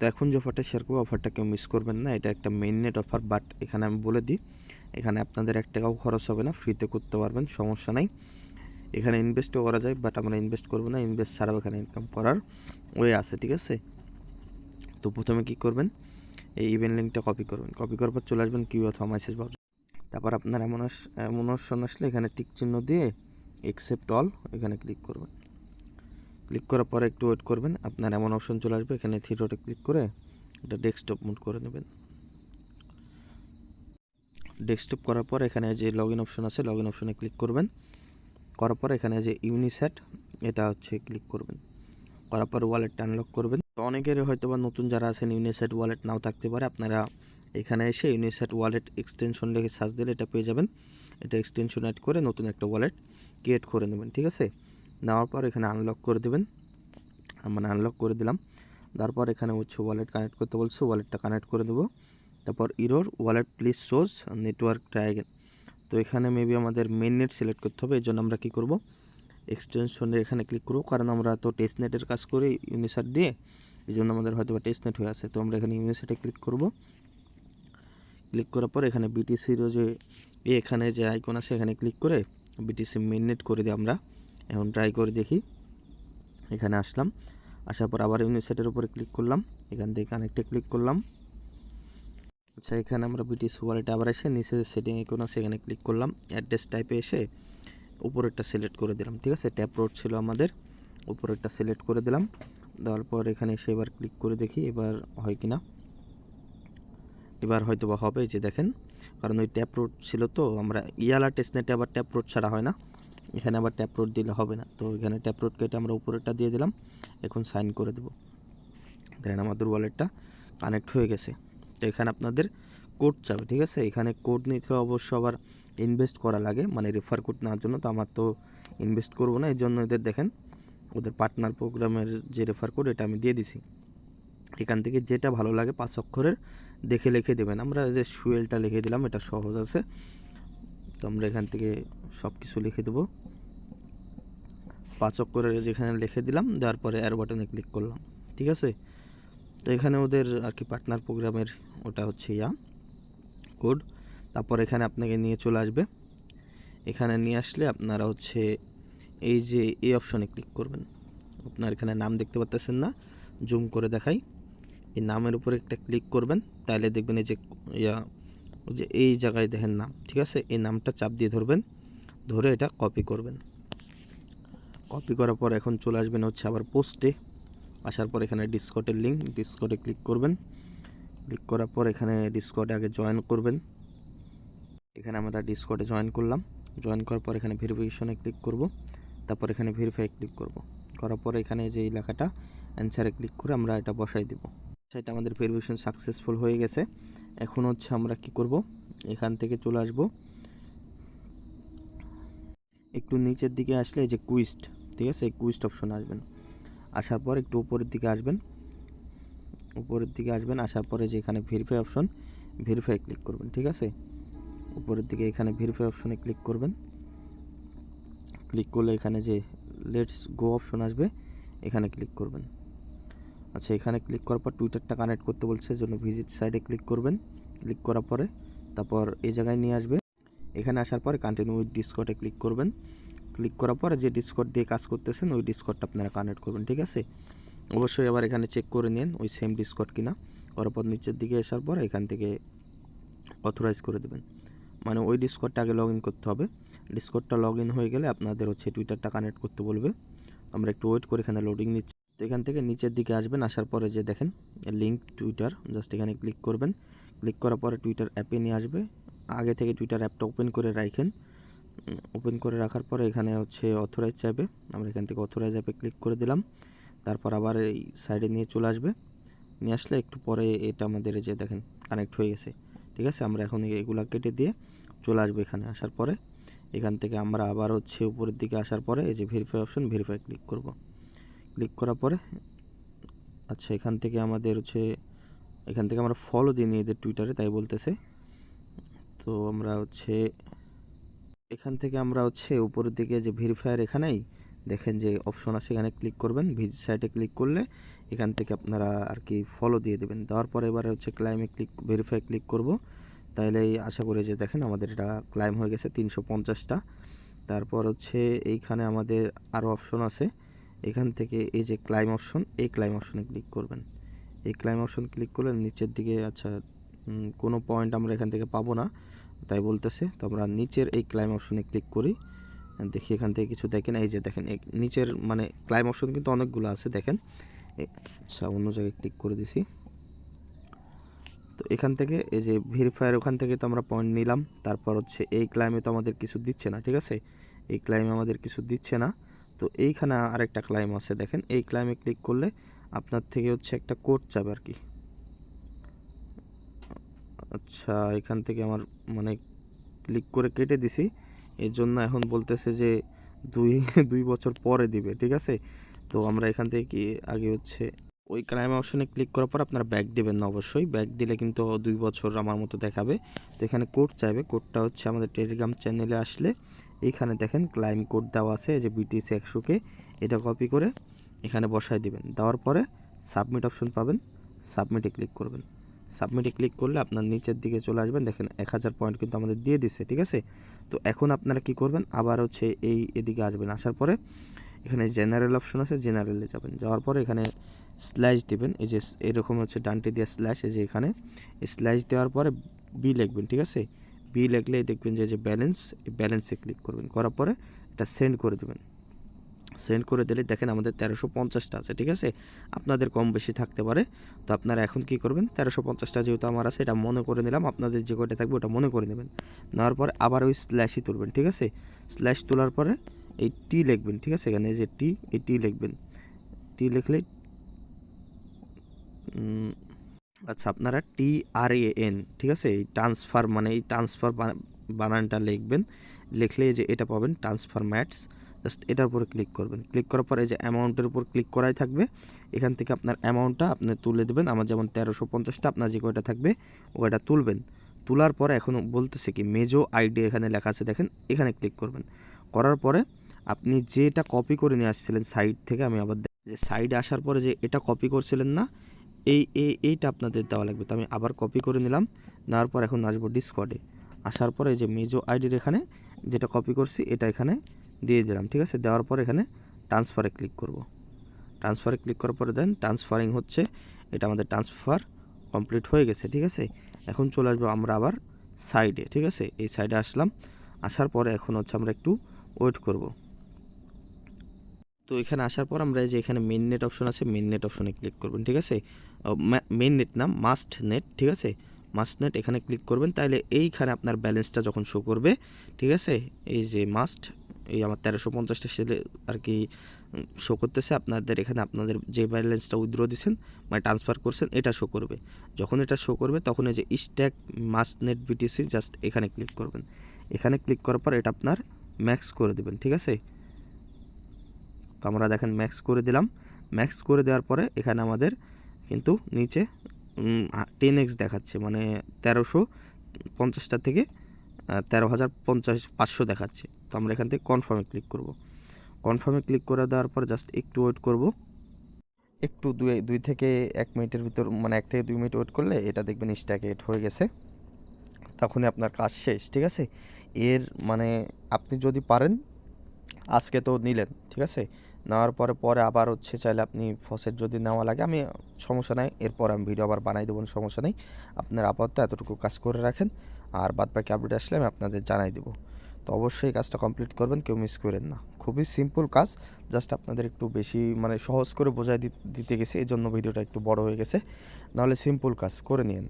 তো এখন যে অফারটা শেয়ার করবো, অফারটা কেউ মিস করবেন না। এটা একটা মেইন নেট অফার, বাট এখানে আমি বলে দিই, এখানে আপনাদের 1 টাকাও খরচ হবে না, ফ্রিতে করতে পারবেন, সমস্যা নাই। এখানে ইনভেস্টও করা যায়, বাট আমরা ইনভেস্ট করবো না, ইনভেস্ট ছাড়াও এখানে ইনকাম করার ওয়ে আছে, ঠিক আছে। তো প্রথমে কী করবেন, এই ইভেন্ট লিঙ্কটা কপি করবেন, কপি করার পর চলে আসবেন কিউ অথবা মেসেজ বক্স। তারপর আপনার এমন অপশন আসলে এখানে টিক চিহ্ন দিয়ে অ্যাকসেপ্ট অল এখানে ক্লিক করবেন। ক্লিক করার পরে একটু ওয়েট করবেন, আপনার এমন অপশন চলে আসবে, এখানে থ্রি ডটে ক্লিক করে এটা ডেস্কটপ মোড করে নেবেন। ডেস্কটপ করার পর এখানে যে লগ ইন অপশন আছে, লগ ইন অপশনে ক্লিক করবেন। করার পর এখানে যে ইউনিসেট এটা হচ্ছে ক্লিক করবেন। করার পর ওয়ালেটটা আনলক করবেন। তো অনেকের হয়তো বা নতুন যারা আছেন ইউনিসেট ওয়ালেট নাও থাকতে পারে, আপনারা এখানে এসে ইউনিসেট ওয়ালেট এক্সটেনশন লিখে সার্চ দিলে এটা পেয়ে যাবেন। এটা এক্সটেনশন অ্যাড করে নতুন একটা ওয়ালেট ক্রিয়েট করে নেবেন, ঠিক আছে। নেওয়ার পর এখানে আনলক করে দেবেন, মানে আনলক করে দিলাম। তারপর এখানে হচ্ছে ওয়ালেট কানেক্ট করতে বলছে, ওয়ালেটটা কানেক্ট করে দেবো। তারপর error wallet please shows network try again. তো এখানে মেবি আমাদের মেইন নেট সিলেক্ট করতে হবে, এই জন্য আমরা কী করব, এক্সটেনশনে এখানে ক্লিক করব, কারণ আমরা তো টেস্ট নেটের কাজ করি ইউনিসেট দিয়ে, এই জন্য আমাদের হয়তো বা টেস্ট নেট হয়ে আছে। তো আমরা এখানে ইউনিসেটে ক্লিক করব। ক্লিক করার পর এখানে বিটিসিরও যে এখানে যে আইকন আছে এখানে ক্লিক করে বিটিসি মেইন নেট করে দিই আমরা। এখন ট্রাই করে দেখি। এখানে আসলাম, আসার পর আবার ইউনিসেটের উপরে ক্লিক করলাম, এখান থেকে কানেক্টে ক্লিক করলাম। আচ্ছা, এখানে আমরা বিটিসি ওয়ালেটে আবার এসে নিচে সেটিং আইকন আছে এখানে ক্লিক করলাম, অ্যাড্রেস টাইপে এসে উপরেরটা সিলেক্ট করে দিলাম, ঠিক আছে। ট্যাপ রোড ছিল আমাদের, উপরেরটা সিলেক্ট করে দিলাম। দেওয়ার পর এখানে এসে এবার ক্লিক করে দেখি এবার হয় কি না। এবার হয়তো বা হবে, যে দেখেন, কারণ ওই ট্যাপ রোড ছিল, তো আমরা ইয়ালা টেস্টনেটে আবার ট্যাপ রোড ছাড়া হয় না, এখানে আবার ট্যাপ রোড দিলে হবে না। তো এখানে ট্যাপ রোড কেটে আমরা উপরেরটা দিয়ে দিলাম, এখন সাইন করে দেবো। দেখেন আমাদের ওয়ালেটটা কানেক্ট হয়ে গেছে। তো এখানে আপনাদের কোড চাবে, ঠিক আছে। এখানে কোড নিতে অবশ্য আবার ইনভেস্ট করা লাগে, মানে রেফার কোড নেওয়ার জন্য। তো আমার তো ইনভেস্ট করবো না, এই জন্য এদের দেখেন ওদের পার্টনার প্রোগ্রামের যে রেফার কোড এটা আমি দিয়ে দিছি। এখান থেকে যেটা ভালো লাগে 5 অক্ষরের দেখে লিখে দেবেন। আমরা যে সুয়েলটা লিখে দিলাম, এটা সহজ আছে। তো আমরা এখান থেকে সব কিছু লিখে দেবো, 5 অক্ষরের যেখানে লিখে দিলাম, দেওয়ার পরে অ্যারো বাটনে ক্লিক করলাম, ঠিক আছে। তো এখানে ওদের আর কি পার্টনার প্রোগ্রামের ওটা হচ্ছে কোড। তারপর এখানে আপনাকে নিয়ে চলে আসবে, এখানে নিয়ে আসলে আপনারা হচ্ছে এই যে এই অপশনে ক্লিক করবেন। আপনার এখানে নাম দেখতে পাচ্ছেন না, জুম করে দেখাই, এই নামের উপরে একটা ক্লিক করবেন, তাহলে দেখবেন এই যে এই জায়গায় দেখেন নাম, ঠিক আছে। এই নামটা চাপ দিয়ে ধরবেন, ধরে এটা কপি করবেন। কপি করার পর এখন চলে আসবেন হচ্ছে আবার পোস্টে। আসার পর এখানে ডিসকর্ডের লিঙ্ক, ডিসকর্ডে ক্লিক করবেন। ক্লিক করার পর এখানে ডিসকর্ডে আগে জয়েন করবেন। এখানে আমরা ডিসকর্ডে জয়েন করলাম। জয়েন করার পর এখানে ভেরিফিকেশনে ক্লিক করব। তারপর এখানে ভেরিফাই ক্লিক করব। করার পরে এখানে যে লেখাটা অ্যান্সারে ক্লিক করে আমরা এটা বসাই দেব। সেটা আমাদের ভেরিফিকেশন সাকসেসফুল হয়ে গেছে। এখন হচ্ছে আমরা কি করব, এখান থেকে চলে আসব, একটু নিচের দিকে আসলে এই যে কুইস্ট, ঠিক আছে, এই কুইস্ট অপশনে আসবেন। আসার পর একটু উপরের দিকে আসবেন, আসার পরে যে এখানে ভেরিফাই অপশন, ভেরিফাই ক্লিক করবেন, ঠিক আছে। উপরের দিকে এখানে ভেরিফাই অপশনে ক্লিক করবেন। ক্লিক করলে এখানে যে লেটস গো অপশন আসবে, এখানে ক্লিক করবেন। আচ্ছা, এখানে ক্লিক করার পর টুইটারটা কানেক্ট করতে বলছে, জন্য ভিজিট সাইডে ক্লিক করবেন। ক্লিক করার পরে তারপর এই জায়গায় নিয়ে আসবে। এখানে আসার পরে কন্টিনিউ উইথ ডিসকর্ডে ক্লিক করবেন। ক্লিক করার পরে যে ডিসকর্ড দিয়ে কাজ করতেছেন ওই ডিসকর্ডটা আপনারা কানেক্ট করবেন, ঠিক আছে। অবশ্যই আবার এখানে চেক করে নিন ওই সেম ডিসকর্ড কিনা। করার পর নিচের দিকে আসার পর এখান থেকে অথরাইজ করে দেবেন, মানে ওই ডিসকর্ডটা আগে লগ ইন করতে হবে। ডিসকর্ডটা লগ ইন হয়ে গেলে আপনাদের হচ্ছে টুইটারটা কানেক্ট করতে বলবে। আমরা একটু ওয়েট করে এখানে লোডিং নিচ্ছি। তো এখান থেকে নিচের দিকে আসবেন, আসার পরে যে দেখেন লিঙ্ক টুইটার, জাস্ট এখানে ক্লিক করবেন। ক্লিক করার পরে টুইটার অ্যাপে নিয়ে আসবে। আগে থেকে টুইটার অ্যাপটা ওপেন করে রাখেন। ওপেন করে রাখার পরে এখানে হচ্ছে অথরাইজ চাইবে, আমরা এখান থেকে অথরাইজ অ্যাপে ক্লিক করে দিলাম। তারপর আবার এই সাইডে নিয়ে চলে আসবে। নিয়ে আসলে একটু পরে এটা আমাদের যে দেখেন কানেক্ট হয়ে গেছে, ঠিক আছে। আমরা এখন এগুলা কেটে দিয়ে চলে আসবো। এখানে আসার পরে এখান থেকে আমরা আবার হচ্ছে উপরের দিকে আসার পরে এই যে ভেরিফাই অপশন, ভেরিফাই ক্লিক করব। ক্লিক করার পরে আচ্ছা, এখান থেকে আমাদের হচ্ছে এখান থেকে আমরা ফলো দিয়ে নিই এদের টুইটারে, তাই বলতেছে। তো আমরা হচ্ছে এখান থেকে আমরা হচ্ছে উপরের দিকে যে ভেরিফায়ার এখানেই দেখেন যে অপশন আছে, এখানে ক্লিক করবেন। ভিজিট সাইটে ক্লিক করলে এখান থেকে আপনারা আর কি ফলো দিয়ে দেবেন। দেওয়ার পরে এবারে হচ্ছে ক্লাইমে ভেরিফাই ক্লিক করব। তাইলেই আশা করি যে দেখেন আমাদের এটা ক্লাইম হয়ে গেছে 350টা। তারপর হচ্ছে এইখানে আমাদের আরও অপশন আছে, এখান থেকে এই যে ক্লাইম অপশন, এই ক্লাইম অপশনে ক্লিক করবেন। এই ক্লাইম অপশন ক্লিক করলে নিচের দিকে আচ্ছা কোনো পয়েন্ট আমরা এখান থেকে পাবো না তাই বলতেছে, তো আমরা নিচের এই ক্লাইম অপশনে ক্লিক করি। দেখি এখান থেকে কিছু দেখেন, এই যে দেখেন নিচের মানে ক্লাইম অপশন কিন্তু অনেকগুলো আছে দেখেন। আচ্ছা অন্য জায়গায় ক্লিক করে দিছি। তো এখান থেকে এই যে ভেরিফায়ার, ওখান থেকে তো আমরা পয়েন্ট নিলাম। তারপর হচ্ছে এই ক্লাইমে তো আমাদের কিছু দিচ্ছে না, ঠিক আছে, এই ক্লাইমে আমাদের কিছু দিচ্ছে না। তো এইখানে আরেকটা ক্লাইম আছে দেখেন, এই ক্লাইমে ক্লিক করলে আপনার থেকে হচ্ছে একটা কোড চাবে আর কি। আচ্ছা এখান থেকে আমার মানে ক্লিক করে কেটে দিছি, এর জন্য এখন বলতেছে যে 2 বছর পরে দিবে, ঠিক আছে। তো আমরা এখান থেকে কি আগে হচ্ছে ওই ক্লাইম অপশনে ক্লিক করার পর আপনারা ব্যাক দেবেন না, অবশ্যই ব্যাক দিলে কিন্তু 2 বছর আমার মতো দেখাবে। তো এখানে কোড চাইবে, কোডটা হচ্ছে আমাদের টেলিগ্রাম চ্যানেলে আসলে এইখানে দেখেন ক্লাইম কোড দেওয়া আছে, যে বিটিসি 100K, এটা কপি করে এখানে বসায় দিবেন। দেওয়ার পরে সাবমিট অপশন পাবেন, সাবমিটে ক্লিক করবেন। সাবমিটে ক্লিক করলে আপনার নিচের দিকে চলে আসবেন, দেখেন 1000 পয়েন্ট কিন্তু আমাদের দিয়ে দিচ্ছে, ঠিক আছে। তো এখন আপনারা কি করবেন, আবার হচ্ছে এদিকে আসবেন, আসার পরে এখানে জেনারেল অপশন আছে, জেনারেলে যাবেন। যাওয়ার পরে এখানে স্ল্যাশ দিবেন, এই যে এরকম হচ্ছে ডানটি দিয়ে স্ল্যাশ, এই যে এখানে স্ল্যাশ দেওয়ার পরে বি লিখবেন, ঠিক আছে। বি লিখলে দেখবেন যে ব্যালেন্স, ব্যালেন্সে ক্লিক করবেন, করার পরে এটা সেন্ড করে দেবেন। সেন্ড করে দিলে দেখেন আমাদের 1350টা আছে, ঠিক আছে। আপনাদের কম বেশি থাকতে পারে, তো আপনারা এখন কি করবেন, 1350টা যেহেতু আমার আছে এটা মনে করে নিলাম, আপনাদের যে কয়টা থাকবে ওটা মনে করে নেবেন। নেওয়ার পরে আবার ওই স্ল্যাশই তুলবেন, ঠিক আছে। স্ল্যাশ তোলার পরে এই টি লিখবেন, ঠিক আছে, এখানে যে টি, এই টি লিখবেন। টি লিখলে আচ্ছা আপনারা TRAN, ঠিক আছে, এই ট্রান্সফার মানে এই ট্রান্সফার বানানটা লিখবেন। লিখলে যে এটা পাবেন ট্রান্সফার ম্যাটস, জাস্ট এটার উপরে ক্লিক করবেন। ক্লিক করার পরে যে অ্যামাউন্টের উপর ক্লিক করাই থাকবে, এখান থেকে আপনার অ্যামাউন্টটা আপনি তুলে দেবেন। আমার যেমন 1350টা, আপনার যে কয়টা থাকবে ওটা তুলবেন। তোলার পরে এখন বলতেছে কি মেজো আইডি এখানে লেখা আছে দেখেন, এখানে ক্লিক করবেন। করার পরে আপনি যেটা কপি করে নিয়ে আসছিলেন সাইড থেকে, আমি আবার যে সাইডে আসার পরে যে এটা কপি করছিলেন না, এইটা আপনাদের দেওয়া লাগবে। তো আমি আবার কপি করে নিলাম, নেওয়ার পর এখন আসবো ডিসকর্ডে। আসার পরে যে মেজো আইডির এখানে যেটা কপি করছি এটা এখানে দিয়ে দিলাম, ঠিক আছে। দেওয়ার পর এখানে ট্রান্সফারে ক্লিক করব। ট্রান্সফারে ক্লিক করার পরে দেন ট্রান্সফারিং হচ্ছে, এটা আমাদের ট্রান্সফার কমপ্লিট হয়ে গেছে, ঠিক আছে। এখন চলে আসবো আমরা আবার সাইডে, ঠিক আছে। এই সাইডে আসলাম, আসার পরে এখন হচ্ছে আমরা একটু ওয়েট করব। তো এখানে আসার পর আমরা যে এখানে মেন নেট অপশন আছে, মেন নেট অপশনে ক্লিক করবেন, ঠিক আছে। মেন নেট না, মাস্ট নেট, ঠিক আছে। মাস্ট নেট এখানে ক্লিক করবেন, তাহলে এইখানে আপনার ব্যালেন্সটা যখন শো করবে, ঠিক আছে, এই যে মাস্ট, এই আমার 1350টা সেলে আর কি শো করতেছে, আপনাদের এখানে আপনাদের যে ব্যালেন্সটা উইথড্র দিচ্ছেন মানে ট্রান্সফার করছেন এটা শো করবে। যখন এটা শো করবে তখন এই যে stack must net BTC, just এখানে ক্লিক করবেন। এখানে ক্লিক করার পর এটা আপনার ম্যাক্স করে দেবেন, ঠিক আছে। তো আমরা দেখেন ম্যাক্স করে দিলাম। ম্যাক্স করে দেওয়ার পরে এখানে আমাদের কিন্তু নিচে 10x দেখাচ্ছে, মানে 1350টা থেকে 13,500 দেখাচ্ছে। তো আমরা এখান থেকে কনফার্মে ক্লিক করব। কনফার্মে ক্লিক করে দেওয়ার পর জাস্ট একটু ওয়েট করব, একটু 2 থেকে 1 মিনিটের ভিতর, মানে 1 থেকে 2 মিনিট ওয়েট করলে এটা দেখবেন স্ট্যাক এড হয়ে গেছে, তখনই আপনার কাজ শেষ, ঠিক আছে। এর মানে আপনি যদি পারেন আজকে তো নিলেন, ঠিক আছে, নেওয়ার পরে পরে আবার হচ্ছে চাইলে আপনি ফসেট যদি নেওয়া লাগে, আমি সমস্যা নাই, এরপর আমি ভিডিও আবার বানাই দেবো, সমস্যা নেই। আপনার আপাতত এতটুকু কাজ করে রাখেন, আর বাদবাকি আপডেট আসলে আমি আপনাদের জানাই দেবো। তো অবশ্যই কাজটা কমপ্লিট করবেন, কেউ মিস করেন না। খুবই সিম্পল কাজ, জাস্ট আপনাদের একটু বেশি মানে সহজ করে বোঝাই দিতে গেছি, এই জন্য ভিডিওটা একটু বড় হয়ে গেছে, নাহলে সিম্পল কাজ করে নিন।